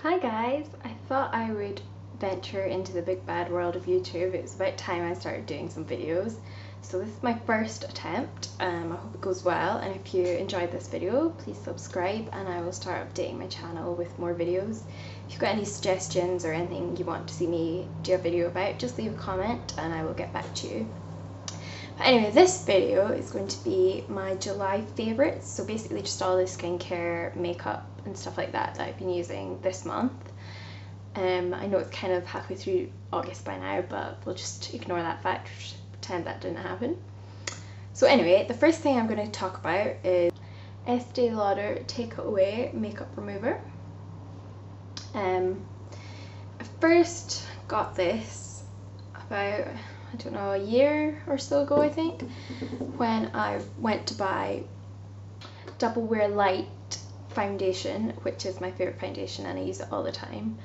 Hi guys, I thought I would venture into the big bad world of YouTube. It was about time I started doing some videos. So this is my first attempt. I hope it goes well, and if you enjoyed this video, please subscribe and I will start updating my channel with more videos. If you've got any suggestions or anything you want to see me do a video about, just leave a comment and I will get back to you. But anyway, this video is going to be my July favourites, so basically just all the skincare, makeup and stuff like that I've been using this month. I know it's kind of halfway through August by now, but we'll just ignore that fact, pretend that didn't happen. So anyway, the first thing I'm going to talk about is Este Lauder Take Away Makeup Remover. I first got this about, I don't know, a year or so ago I think, when I went to buy Double Wear Light foundation, which is my favourite foundation and I use it all the time.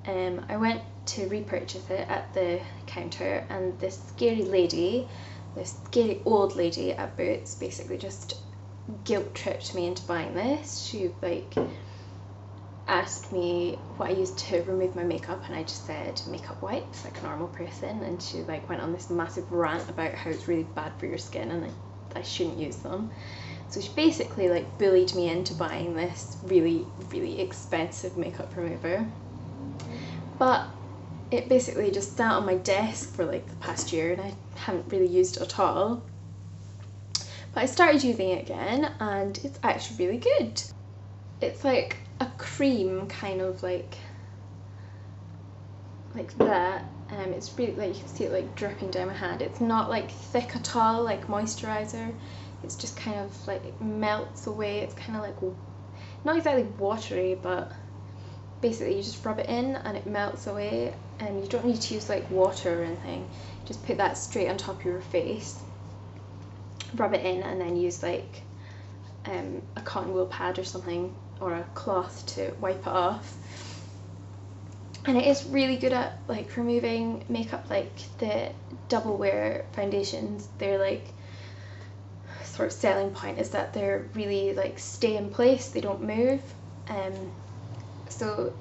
I went to repurchase it at the counter, and this scary old lady at Boots basically just guilt tripped me into buying this. She asked me what I used to remove my makeup, and I just said makeup wipes like a normal person, and she went on this massive rant about how it's really bad for your skin and I shouldn't use them. So she basically bullied me into buying this really expensive makeup remover, but it basically just sat on my desk for the past year and I haven't really used it at all. But I started using it again and it's actually really good. It's like a cream, kind of like that. It's really, you can see it dripping down my hand. It's not thick at all like moisturizer. It's just kind of it melts away. It's kind of not exactly watery, but basically you just rub it in and it melts away, and you don't need to use water or anything. Just put that straight on top of your face, rub it in, and then use a cotton wool pad or something, or a cloth to wipe it off. And it is really good at removing makeup. The Double Wear foundations, they're sort of selling point is that they're really stay in place, they don't move. So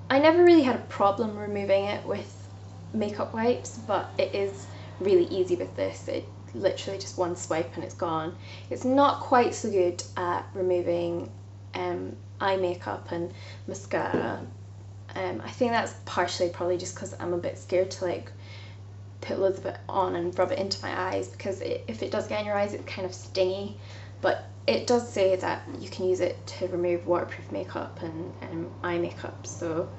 I never really had a problem removing it with makeup wipes, but it is really easy with this. It literally just one swipe and it's gone. It's not quite so good at removing eye makeup and mascara. I think that's partially probably just because I'm a bit scared to put loads of it on and rub it into my eyes, because if it does get in your eyes it's kind of stingy. But it does say that you can use it to remove waterproof makeup and eye makeup, so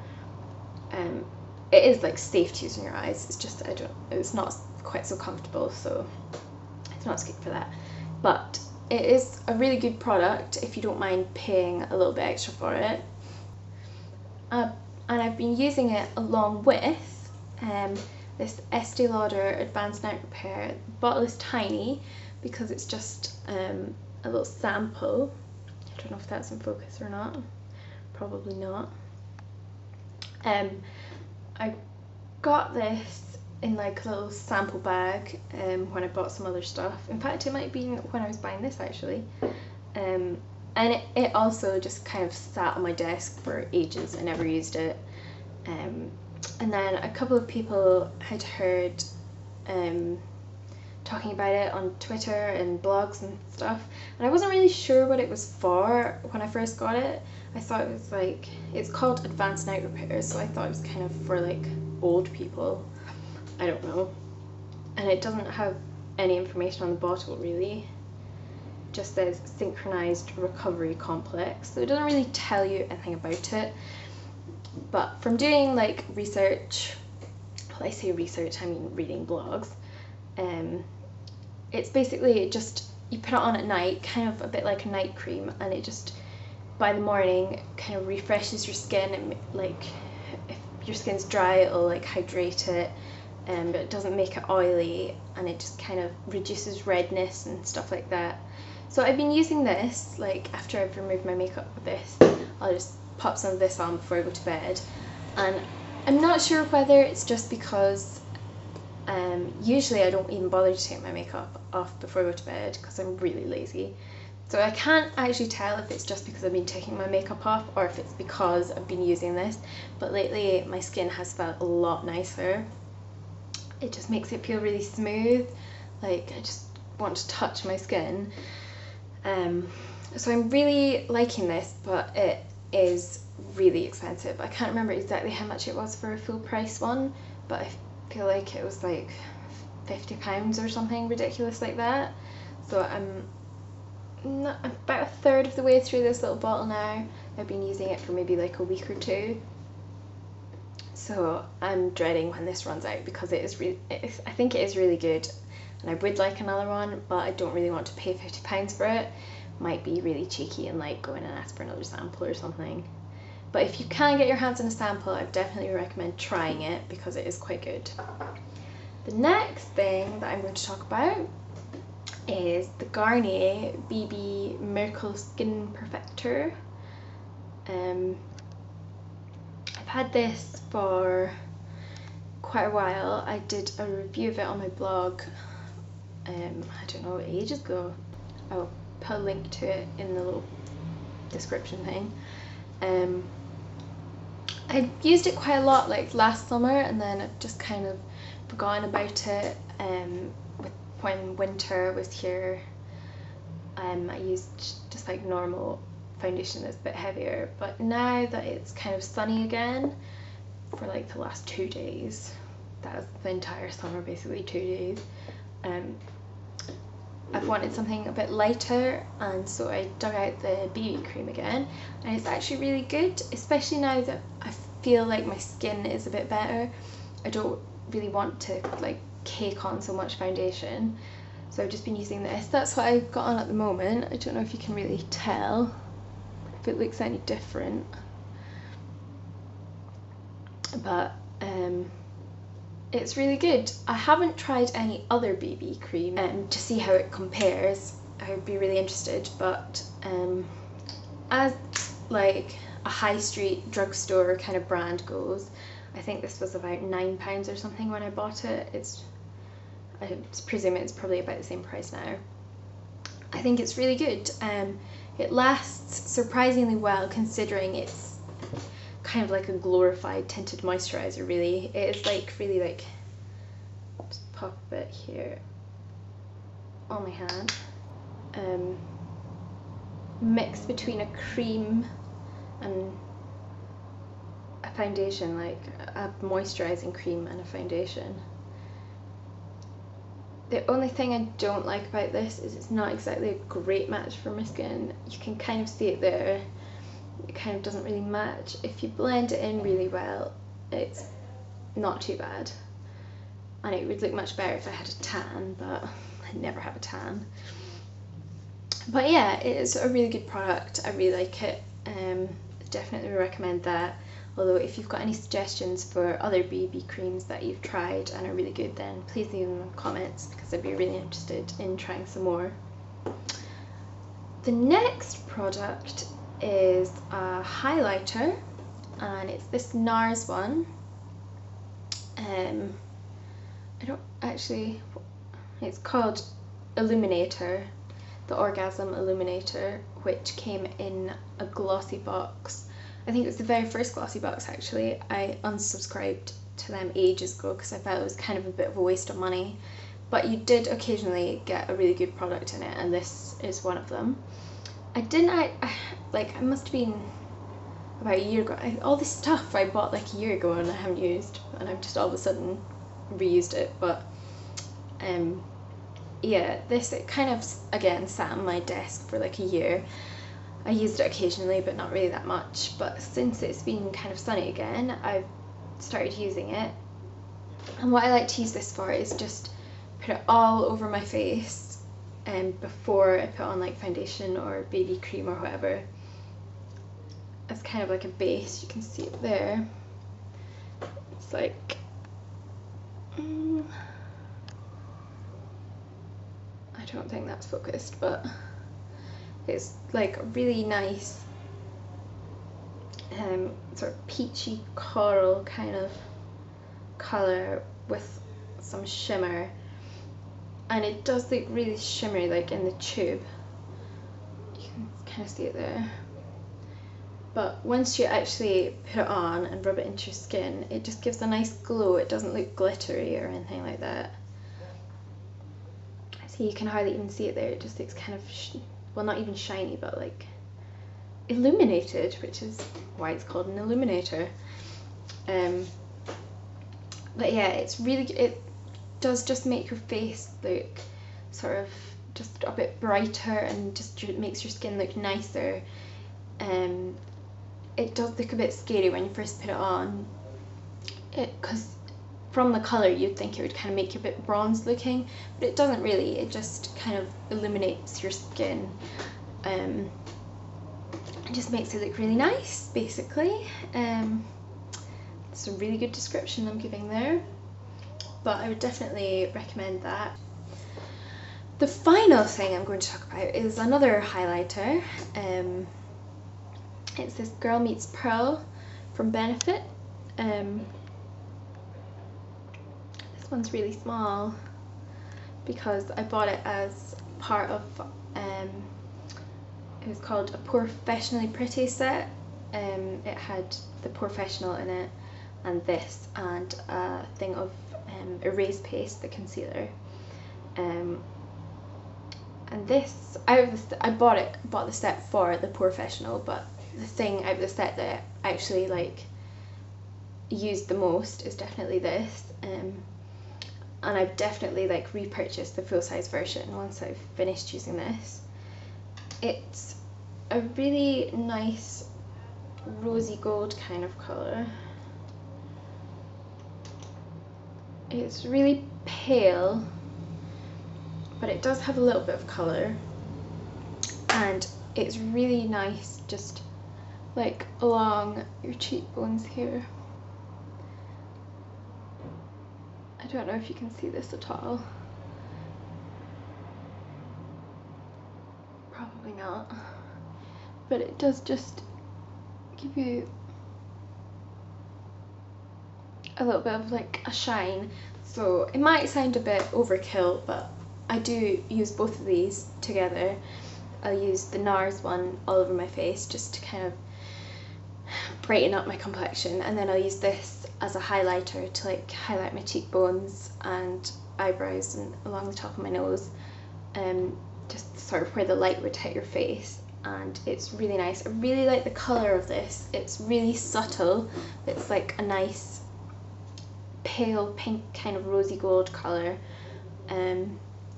it is safe to use in your eyes. It's just it's not quite so comfortable, so it's not as good for that. But it is a really good product if you don't mind paying a little bit extra for it. And I've been using it along with this Este Lauder Advanced Night Repair. The bottle is tiny because it's just a little sample. I don't know if that's in focus or not. Probably not. I got this in a little sample bag when I bought some other stuff. In fact, it might have been when I was buying this actually. And it also just kind of sat on my desk for ages. I never used it. And then a couple of people had heard talking about it on Twitter and blogs and stuff, and I wasn't really sure what it was for when I first got it. I thought it was it's called Advanced Night Repair, so I thought it was kind of for old people. I don't know. And it doesn't have any information on the bottle really. It just says Synchronized Recovery Complex, so it doesn't really tell you anything about it. But from doing research, well, I say research, I mean reading blogs, it's basically just, you put it on at night, kind of a bit like a night cream, and it just by the morning kind of refreshes your skin. And if your skin's dry, it'll hydrate it, but it doesn't make it oily, and it just kind of reduces redness and stuff like that. So I've been using this after I've removed my makeup with this. I'll just pop some of this on before I go to bed, and I'm not sure whether it's just because usually I don't even bother to take my makeup off before I go to bed because I'm really lazy. So I can't actually tell if it's just because I've been taking my makeup off or if it's because I've been using this, but lately my skin has felt a lot nicer. It just makes it feel really smooth, like I just want to touch my skin. So I'm really liking this, but it is really expensive. I can't remember exactly how much it was for a full price one, but I feel like it was like £50 or something ridiculous like that. So I'm about a third of the way through this little bottle now. I've been using it for maybe like a week or two. So I'm dreading when this runs out because it is I think it is really good and I would like another one, but I don't really want to pay £50 for it. Might be really cheeky and like go in and ask for another sample or something. But if you can get your hands on a sample, I definitely recommend trying it because it is quite good. The next thing that I'm going to talk about is the Garnier BB Miracle Skin Perfector. I've had this for quite a while. I did a review of it on my blog, I don't know, ages ago. I'll put a link to it in the little description thing. I used it quite a lot like last summer, and then I've just kind of forgotten about it. When winter was here, I used just like normal foundation that's a bit heavier, but now that it's kind of sunny again for like the last 2 days, that was the entire summer basically, 2 days, I've wanted something a bit lighter, and so I dug out the BB cream again, and it's actually really good, especially now that I feel like my skin is a bit better. I don't really want to like cake on so much foundation, so I've just been using this. That's what I've got on at the moment. I don't know if you can really tell if it looks any different, but it's really good. I haven't tried any other BB cream to see how it compares. I would be really interested, but as like a high street drugstore kind of brand goes, I think this was about £9 or something when I bought it. I presume it's probably about the same price now. I think it's really good. It lasts surprisingly well considering it's kind of like a glorified tinted moisturiser really. It is like really like, just pop a bit here on my hand. Mix between a cream and a foundation, like a moisturising cream and a foundation. The only thing I don't like about this is it's not exactly a great match for my skin. You can kind of see it there. It kind of doesn't really match. If you blend it in really well, it's not too bad. And it would look much better if I had a tan, but I never have a tan. But yeah, it is a really good product. I really like it. Definitely recommend that. Although if you've got any suggestions for other BB creams that you've tried and are really good, then please leave them in the comments because I'd be really interested in trying some more. The next product is a highlighter, and it's this NARS one. I don't actually, it's called Illuminator, the Orgasm Illuminator, which came in a glossy box. I think it was the very first glossy box actually. I unsubscribed to them ages ago because I felt it was kind of a bit of a waste of money, but you did occasionally get a really good product in it, and this is one of them. I must have been about a year ago. All this stuff I bought like a year ago and I haven't used, and I've just all of a sudden reused it. But yeah, this, it kind of again sat on my desk for like a year. I used it occasionally, but not really that much. But since it's been kind of sunny again, I've started using it. And what I like to use this for is just put it all over my face before I put on like foundation or BB cream or whatever. It's kind of like a base, you can see it there. It's like, I don't think that's focused, but it's like a really nice sort of peachy coral kind of colour with some shimmer, and it does look really shimmery like in the tube. kind of see it there. But once you actually put it on and rub it into your skin, it just gives a nice glow. It doesn't look glittery or anything like that. See, you can hardly even see it there. It just looks kind of, well, not even shiny, but like illuminated, which is why it's called an illuminator. But yeah, it's really, it does just make your face look sort of just a bit brighter, and just makes your skin look nicer. It does look a bit scary when you first put it on, because from the colour you'd think it would kind of make you a bit bronze looking, but it doesn't really. It just kind of illuminates your skin. It just makes it look really nice, basically. It's a really good description I'm giving there, but I would definitely recommend that. The final thing I'm going to talk about is another highlighter. It's this Girl Meets Pearl from Benefit. This one's really small because I bought it as part of, it was called a Professionally Pretty set. It had the Professional in it, and this, and a thing of Erase Paste, the concealer. And this, I bought the set for the Professional, but the thing out of the set that I actually like used the most is definitely this. And I've definitely like repurchased the full-size version once I've finished using this. It's a really nice rosy gold kind of colour. It's really pale, but it does have a little bit of colour, and it's really nice just like along your cheekbones here. I don't know if you can see this at all. Probably not. But it does just give you a little bit of like a shine. So it might sound a bit overkill, but I do use both of these together. I'll use the NARS one all over my face just to kind of brighten up my complexion, and then I'll use this as a highlighter to like highlight my cheekbones and eyebrows and along the top of my nose, just sort of where the light would hit your face. And it's really nice. I really like the colour of this. It's really subtle. It's like a nice pale pink kind of rosy gold colour.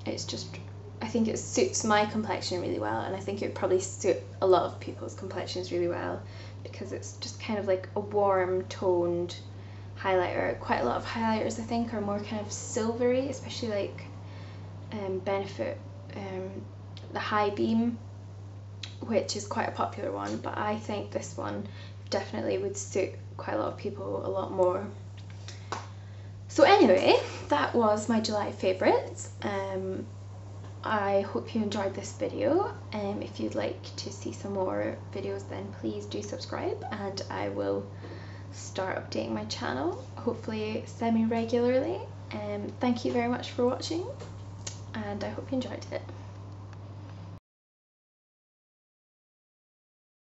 It's just, I think it suits my complexion really well, and I think it would probably suit a lot of people's complexions really well, because it's just kind of like a warm toned highlighter. Quite a lot of highlighters I think are more kind of silvery, especially like Benefit, the High Beam, which is quite a popular one, but I think this one definitely would suit quite a lot of people a lot more. So anyway, that was my July favourites. I hope you enjoyed this video. If you'd like to see some more videos, then please do subscribe, and I will start updating my channel, hopefully semi-regularly. Thank you very much for watching, and I hope you enjoyed it.